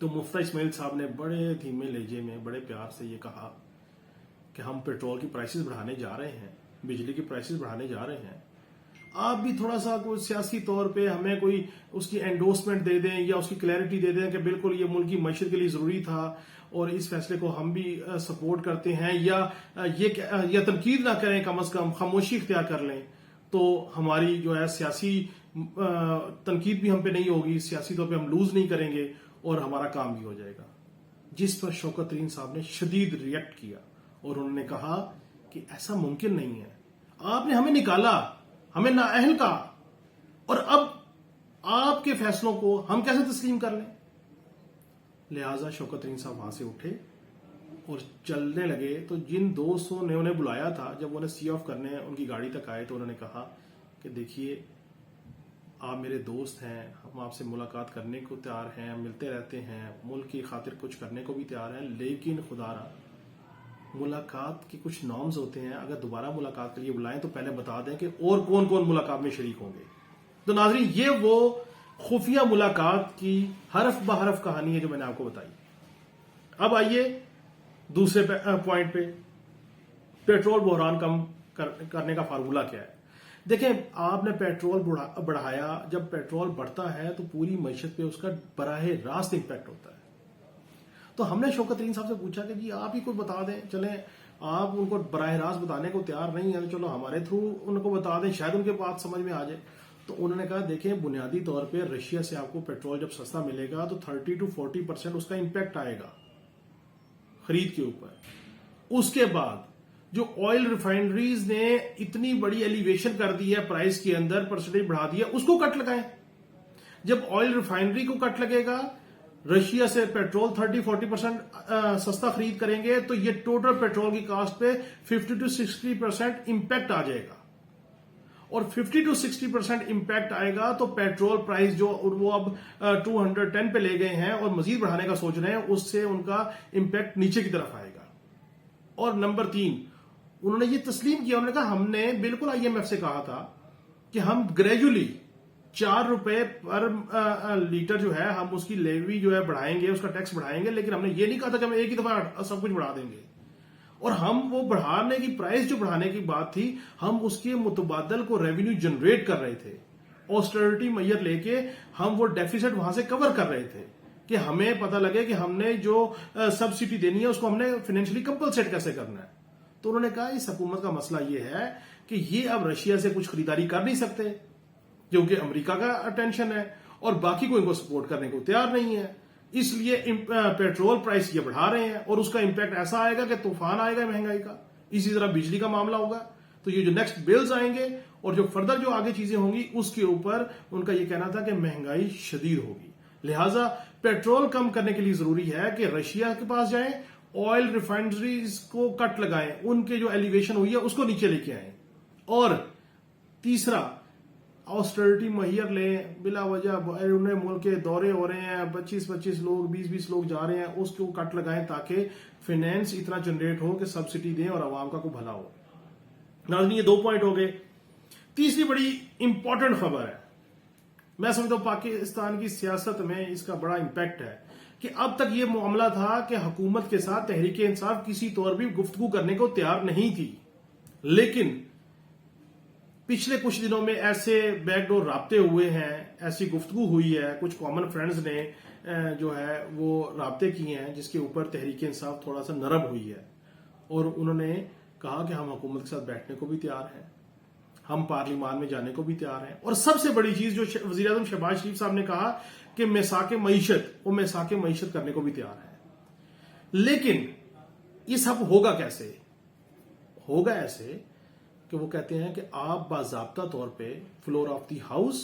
تو مفتہ اسماعیل صاحب نے بڑے دھیمے لہجے میں بڑے پیار سے یہ کہا کہ ہم پیٹرول کی پرائسز بڑھانے جا رہے ہیں، بجلی کی پرائسز بڑھانے جا رہے ہیں، آپ بھی تھوڑا سا کوئی سیاسی طور پہ ہمیں کوئی اس کی انڈورسمنٹ دے دیں یا اس کی کلیئرٹی دے دیں کہ بالکل یہ ملک کی معیشت کے لیے ضروری تھا اور اس فیصلے کو ہم بھی سپورٹ کرتے ہیں، یا تنقید نہ کریں، کم از کم خاموشی اختیار کر لیں، تو ہماری جو ہے سیاسی تنقید بھی ہم پہ نہیں ہوگی، سیاسی طور پہ ہم لوز نہیں کریں گے اور ہمارا کام بھی ہو جائے گا. جس پر شوکت ترین صاحب نے شدید ریئیکٹ کیا اور انہوں نے کہا کہ ایسا ممکن نہیں ہے، آپ نے ہمیں نکالا، ہمیں نااہل کہا، اور اب آپ کے فیصلوں کو ہم کیسے تسلیم کر لیں. لہٰذا شوکت ترین صاحب وہاں سے اٹھے اور چلنے لگے. تو جن دوستوں نے انہیں بلایا تھا، جب انہیں سی آف کرنے ان کی گاڑی تک آئے تو انہوں نے کہا کہ دیکھیے آپ میرے دوست ہیں، ہم آپ سے ملاقات کرنے کو تیار ہیں، ملتے رہتے ہیں، ملک کی خاطر کچھ کرنے کو بھی تیار ہیں، لیکن خدا را ملاقات کے کچھ نارمز ہوتے ہیں، اگر دوبارہ ملاقات کے لیے بلائیں تو پہلے بتا دیں کہ اور کون کون ملاقات میں شریک ہوں گے. تو ناظرین یہ وہ خفیہ ملاقات کی حرف بحرف کہانی ہے جو میں نے آپ کو بتائی. اب آئیے دوسرے پوائنٹ پہ، پیٹرول بحران کم کرنے کا فارمولہ کیا ہے. دیکھیں آپ نے پیٹرول بڑھایا، جب پیٹرول بڑھتا ہے تو پوری معیشت پہ اس کا براہ راست امپیکٹ ہوتا ہے. تو ہم نے شوکت ترین صاحب سے پوچھا کہ جی آپ ہی کو بتا دیں، چلیں آپ ان کو براہ راست بتانے کو تیار نہیں ہیں تو چلو ہمارے تھرو ان کو بتا دیں، شاید ان کے بات سمجھ میں آ جائے. تو انہوں نے کہا دیکھیں بنیادی طور پہ رشیا سے آپ کو پیٹرول جب سستا ملے گا تو 30 to 40% اس کا امپیکٹ آئے گا خرید کے اوپر. اس کے بعد جو آئل ریفائنریز نے اتنی بڑی ایلیویشن کر دی ہے پرائس کے اندر، پرسنٹیج بڑھا دیا، اس کو کٹ لگائیں. جب آئل ریفائنری کو کٹ لگے گا، رشیا سے پیٹرول 30-40% سستا خرید کریں گے تو یہ ٹوٹل پیٹرول کی کاسٹ پہ 50 to 60% امپیکٹ آ جائے گا. اور 50 to 60% امپیکٹ آئے گا تو پیٹرول پرائس جو وہ اب 210 پہ لے گئے ہیں اور مزید بڑھانے کا سوچ رہے ہیں، اس سے ان کا امپیکٹ نیچے کی طرف آئے گا. اور نمبر 3 انہوں نے یہ تسلیم کیا، انہوں نے کہا ہم نے بالکل IMF سے کہا تھا کہ ہم گریجولی 4 روپے پر لیٹر جو ہے ہم اس کی لیوی جو ہے بڑھائیں گے، اس کا ٹیکس بڑھائیں گے، لیکن ہم نے یہ نہیں کہا تھا کہ ہم ایک ہی دفعہ سب کچھ بڑھا دیں گے. اور ہم وہ بڑھانے کی پرائس جو بڑھانے کی بات تھی، ہم اس کے متبادل کو ریونیو جنریٹ کر رہے تھے، آسٹریرٹی میئر لے کے ہم وہ ڈیفیسٹ وہاں سے کور کر رہے تھے کہ ہمیں پتہ لگے کہ ہم نے جو سبسڈی دینی ہے اس کو ہم نے فائنینشلی کمپلسیٹ کیسے کرنا ہے. تو انہوں نے کہا اس حکومت کا مسئلہ یہ ہے کہ یہ اب رشیا سے کچھ خریداری کر نہیں سکتے کیونکہ امریکہ کا اٹینشن ہے اور باقی کو ان کو سپورٹ کرنے کو تیار نہیں ہے، اس لیے پیٹرول پرائس یہ بڑھا رہے ہیں اور اس کا امپیکٹ ایسا آئے گا کہ طوفان آئے گا مہنگائی کا. اسی طرح بجلی کا معاملہ ہوگا تو یہ جو نیکسٹ بلز آئیں گے اور جو فردر جو آگے چیزیں ہوں گی اس کے اوپر ان کا یہ کہنا تھا کہ مہنگائی شدید ہوگی. لہٰذا پیٹرول کم کرنے کے لیے ضروری ہے کہ رشیا کے پاس جائیں، آئل ریفائنریز کو کٹ لگائیں، ان کے جو ایلیویشن ہوئی ہے اس کو نیچے لے کے آئیں. اور تیسرا آسٹریرٹی مہیر لیں، بلا وجہ انہیں ملک کے دورے ہو رہے ہیں، 25 لوگ 20 لوگ جا رہے ہیں، اس کو کٹ لگائیں تاکہ فائنینس اتنا جنریٹ ہو کہ سبسڈی دیں اور عوام کا کوئی بھلا ہو. ناظرین یہ 2 پوائنٹ ہو گئے. تیسری بڑی امپورٹنٹ خبر ہے، میں سمجھتا ہوں پاکستان کی سیاست میں اس کا بڑا امپیکٹ ہے کہ اب تک یہ معاملہ تھا کہ حکومت کے ساتھ تحریک انصاف کسی طور بھی گفتگو کرنے کو تیار نہیں تھی، لیکن پچھلے کچھ دنوں میں ایسے بیک ڈور رابطے ہوئے ہیں، ایسی گفتگو ہوئی ہے، کچھ کامن فرینڈز نے جو ہے وہ رابطے کیے ہیں جس کے اوپر تحریک انصاف تھوڑا سا نرم ہوئی ہے اور انہوں نے کہا کہ ہم حکومت کے ساتھ بیٹھنے کو بھی تیار ہیں، ہم پارلیمان میں جانے کو بھی تیار ہیں. اور سب سے بڑی چیز جو وزیر اعظم شہباز شریف صاحب نے کہا کہ میثاق معیشت کرنے کو بھی تیار ہیں. لیکن یہ سب ہوگا کیسے؟ ہوگا ایسے کہ وہ کہتے ہیں کہ آپ باضابطہ طور پہ فلور آف دی ہاؤس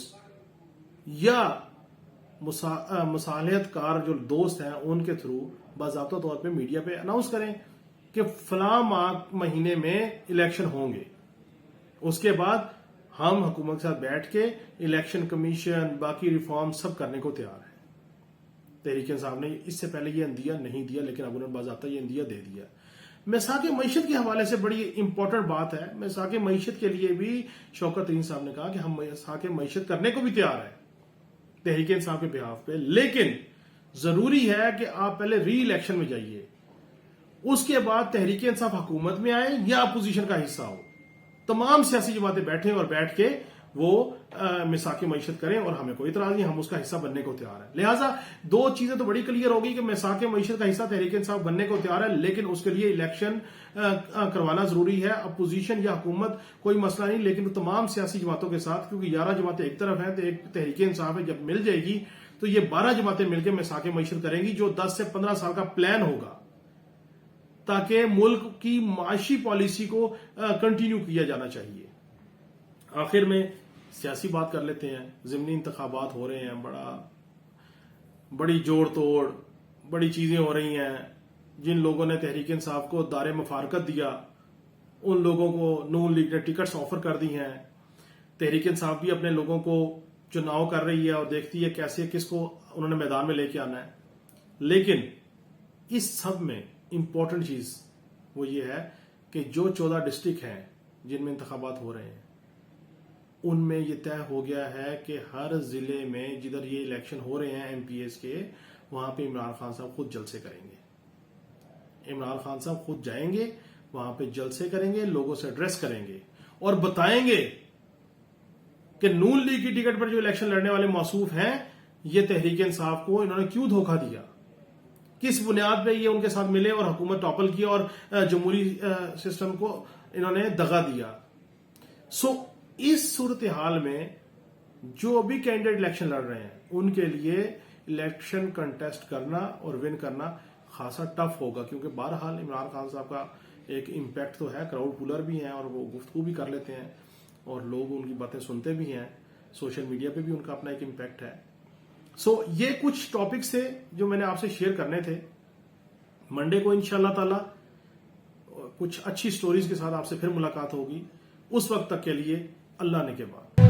یا مصالحت کار جو دوست ہیں ان کے تھرو باضابطہ طور پہ میڈیا پہ اناؤنس کریں کہ فلاں مہینے میں الیکشن ہوں گے. اس کے بعد ہم حکومت کے ساتھ بیٹھ کے الیکشن کمیشن باقی ریفارم سب کرنے کو تیار ہیں. تحریک انصاف نے اس سے پہلے یہ عندیہ نہیں دیا لیکن اب انہوں نے باضابطہ یہ عندیہ دے دیا. میثاق معیشت کے حوالے سے بڑی امپورٹنٹ بات ہے. میثاق معیشت کے لیے بھی شوکت ترین صاحب نے کہا کہ ہم میثاق معیشت کرنے کو بھی تیار ہیں تحریک انصاف کے بہاف پہ، لیکن ضروری ہے کہ آپ پہلے ری الیکشن میں جائیے, اس کے بعد تحریک انصاف حکومت میں آئے یا اپوزیشن کا حصہ ہو, تمام سیاسی جماعتیں بیٹھیں اور بیٹھ کے وہ میثاق معیشت کریں, اور ہمیں کوئی اعتراض نہیں, ہم اس کا حصہ بننے کو تیار ہیں. لہٰذا دو چیزیں تو بڑی کلیئر ہوگی کہ میثاق معیشت کا حصہ تحریک انصاف بننے کو تیار ہے, لیکن اس کے لیے الیکشن کروانا ضروری ہے. اپوزیشن یا حکومت کوئی مسئلہ نہیں, لیکن تمام سیاسی جماعتوں کے ساتھ, کیونکہ 11 جماعتیں ایک طرف ہیں تو ایک تحریک انصاف ہے, جب مل جائے گی تو یہ 12 جماعتیں مل کے میثاق معیشت کریں گی, جو 10 سے 15 سال کا پلان ہوگا تاکہ ملک کی معاشی پالیسی کو کنٹینیو کیا جانا چاہیے. آخر میں سیاسی بات کر لیتے ہیں. ضمنی انتخابات ہو رہے ہیں, بڑی جوڑ توڑ, بڑی چیزیں ہو رہی ہیں. جن لوگوں نے تحریک انصاف کو دار مفارقت دیا, ان لوگوں کو نون لیگ نے ٹکٹس آفر کر دی ہیں. تحریک انصاف بھی اپنے لوگوں کو چناؤ کر رہی ہے اور دیکھتی ہے کیسے کس کو انہوں نے میدان میں لے کے آنا ہے. لیکن اس سب میں امپورٹنٹ چیز وہ یہ ہے کہ جو 14 ڈسٹرکٹ ہیں جن میں انتخابات ہو رہے ہیں, ان میں یہ طے ہو گیا ہے کہ ہر ضلع میں جدھر یہ الیکشن ہو رہے ہیں ایم پی ایس کے, وہاں پہ عمران خان صاحب خود جلسے کریں گے. عمران خان صاحب خود جائیں گے وہاں پہ, جلسے کریں گے, لوگوں سے ایڈریس کریں گے اور بتائیں گے کہ نون لیگ کی ٹکٹ پر جو الیکشن لڑنے والے موصوف ہیں, یہ تحریک انصاف کو انہوں نے کیوں دھوکہ دیا, کس بنیاد پہ یہ ان کے ساتھ ملے اور حکومت ٹاپل کیا اور جمہوری سسٹم کو انہوں نے دغا دیا. سو اس صورتحال میں جو بھی کینڈیڈیٹ الیکشن لڑ رہے ہیں ان کے لیے الیکشن کنٹیسٹ کرنا اور ون کرنا خاصا ٹف ہوگا, کیونکہ بہرحال عمران خان صاحب کا ایک امپیکٹ تو ہے, کراؤڈ پولر بھی ہیں اور وہ گفتگو بھی کر لیتے ہیں اور لوگ ان کی باتیں سنتے بھی ہیں, سوشل میڈیا پہ بھی ان کا اپنا ایک امپیکٹ ہے. سو یہ کچھ ٹاپکس تھے جو میں نے آپ سے شیئر کرنے تھے. منڈے کو انشاءاللہ تعالی کچھ اچھی سٹوریز کے ساتھ آپ سے پھر ملاقات ہوگی. اس وقت تک کے لیے اللہ نے کے بعد.